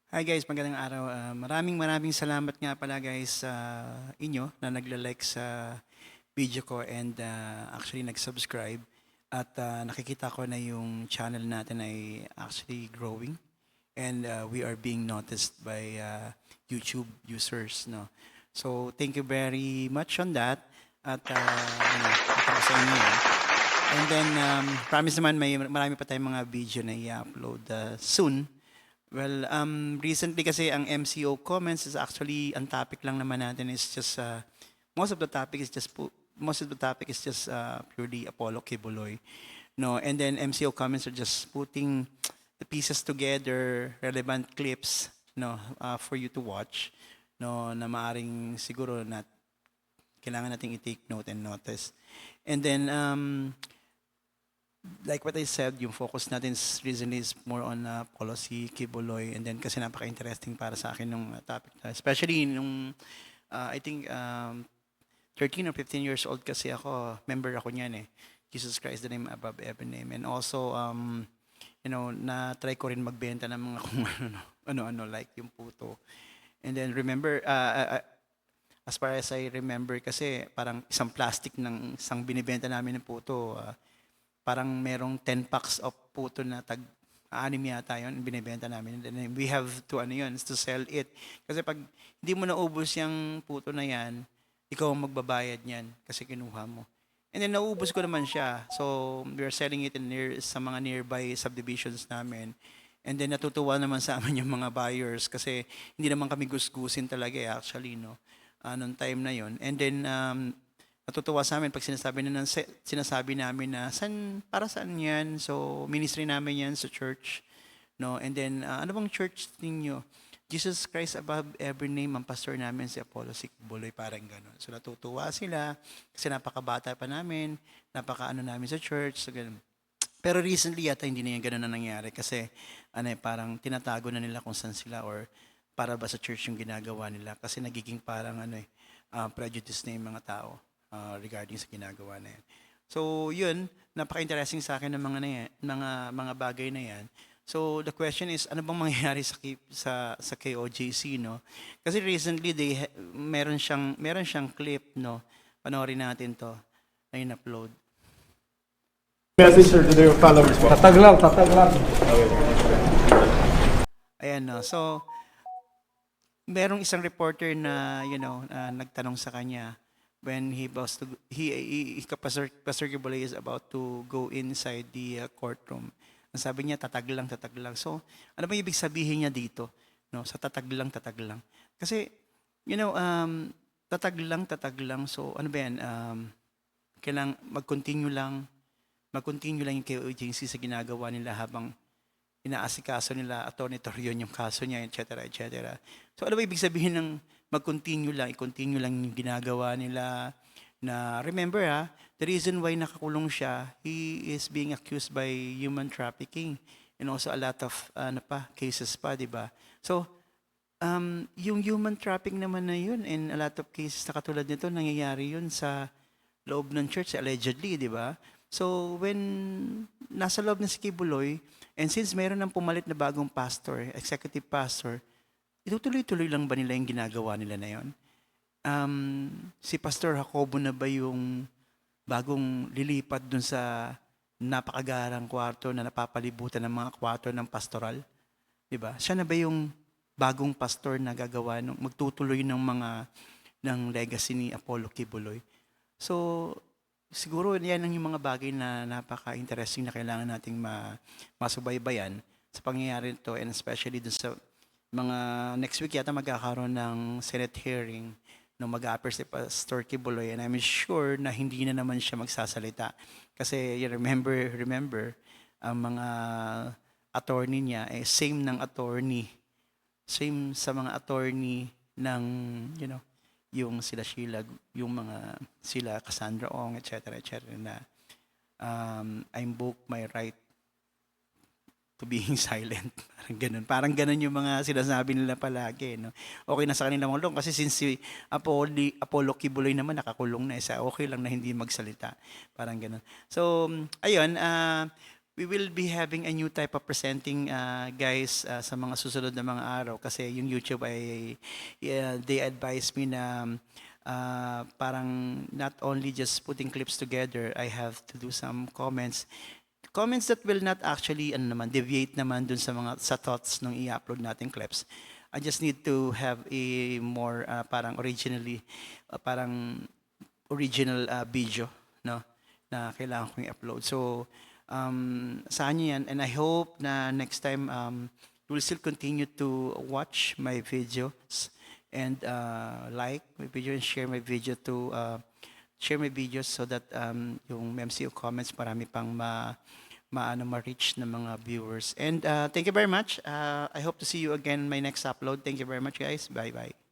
Hi guys, magandang araw. Maraming salamat nga pala guys sa inyo na nagla-like sa video ko and actually nag-subscribe at nakikita ko na yung channel natin ay actually growing and we are being noticed by YouTube users, no. So thank you very much on that at ito ko sa inyo. And then promise naman may marami pa tayong mga video na i-upload soon. Well, recently kasi ang MCO comments is actually ang topic lang naman natin is just most of the topic is just purely Apollo Kibuloy, no. And then MCO comments are just putting the pieces together, relevant clips, no, for you to watch, no, na maaring siguro na kailangan nating i-take note and notice. And then like what I said, yung focus natin recently is more on policy, Kibuloy, and then kasi napaka-interesting para sa akin nung topic na. Especially nung, I think, 13 or 15 years old kasi ako, member ako niyan eh. Jesus Christ, the name above every name. And also, na-try ko rin magbenta ng mga kung ano, like yung puto. And then remember, as far as I remember kasi, parang isang plastic ng isang binibenta namin ng puto, parang merong 10 packs of puto na anim yata yun, binibenta namin. And then we have to, to sell it. Kasi pag hindi mo naubos yung puto na yan, ikaw ang magbabayad niyan kasi kinuha mo. And then naubos ko naman siya. So we are selling it sa mga nearby subdivisions namin. And then natutuwa naman sa amin yung mga buyers kasi hindi naman kami gusgusin talaga actually, no? Nung time na yon. And then natutuwa sa amin pag sinasabi namin na para saan yan? So ministry namin yan sa church, no? And then ano bang church ninyo? Jesus Christ above every name, ang pastor namin si Apollo Kibuloy, parang gano'n. So natutuwa sila kasi napakabata pa namin, napakaano namin sa church, so gano'n. Pero recently yata hindi na yan gano'n na nangyari kasi parang tinatago na nila kung saan sila or para ba sa church yung ginagawa nila kasi nagiging parang prejudice na yung mga tao regarding sa ginagawa na yan. So, yun, napaka-interesting sa akin ng mga bagay na yan. So, the question is, ano bang mangyayari sa KOJC, no? Kasi recently, meron siyang clip, no? Panoorin natin to, na in-upload. Message to their followers po. Tatag lang. Ayan, no? So, merong isang reporter na, nagtanong sa kanya, when Pastor Kibuloy is about to go inside the courtroom. Ang sabi niya, tatag lang. So, ano ba ibig sabihin niya dito? No, sa tatag lang. Kasi, tatag lang. So, ano ba yan? Kailangan mag-continue lang yung KOJC sa ginagawa nila habang inaasikaso nila, Atty. Torion yung kaso niya, etc. So, ano ba ibig sabihin ng i-continue lang yung ginagawa nila na remember the reason why nakakulong siya, he is being accused by human trafficking and also a lot of cases pa, di ba? So, yung human trafficking naman na yun and a lot of cases na katulad nito, nangyayari yun sa loob ng church, allegedly, di ba? So, when nasa loob ng si Kibuloy, and since mayroon ng pumalit na bagong pastor, executive pastor, itutuloy-tuloy lang ba nila yung ginagawa nila na yun? Si Pastor Jacobo na ba yung bagong lilipat dun sa napakagarang kwarto na napapalibutan ng mga kwarto ng pastoral? Diba? Siya na ba yung bagong pastor na gagawa, magtutuloy ng legacy ni Apollo Kibuloy? So, siguro yan ang yung mga bagay na napaka-interesting na kailangan nating masubaybayan sa pangyayari nito and especially dun sa mga next week yata magkakaroon ng Senate hearing no mag-appear si Pastor Kibuloy and I'm sure na hindi na naman siya magsasalita kasi remember ang mga attorney niya same sa mga attorney ng yung sila Sheila, yung mga sila Cassandra Ong, etc. na I invoke my right to being silent. Parang ganun yung mga sinasabi nila palagi. No? Okay na sa kanila mga long kasi since si Apollo Kibuloy naman nakakulong na isa, okay lang na hindi magsalita. Parang ganun. So, ayun, we will be having a new type of presenting, guys, sa mga susunod na mga araw kasi yung YouTube ay they advise me na parang not only just putting clips together, I have to do some comments that will not actually deviate naman dun sa thoughts nung i-upload natin clips. I just need to have a more parang original video, no, na kailangan kong i-upload. So saan nyo yan, and I hope na next time you will still continue to watch my videos and like my video and share my video to share my videos so that yung MCO comments marami pang ma-reach ng mga viewers. And thank you very much. I hope to see you again in my next upload. Thank you very much, guys. Bye-bye.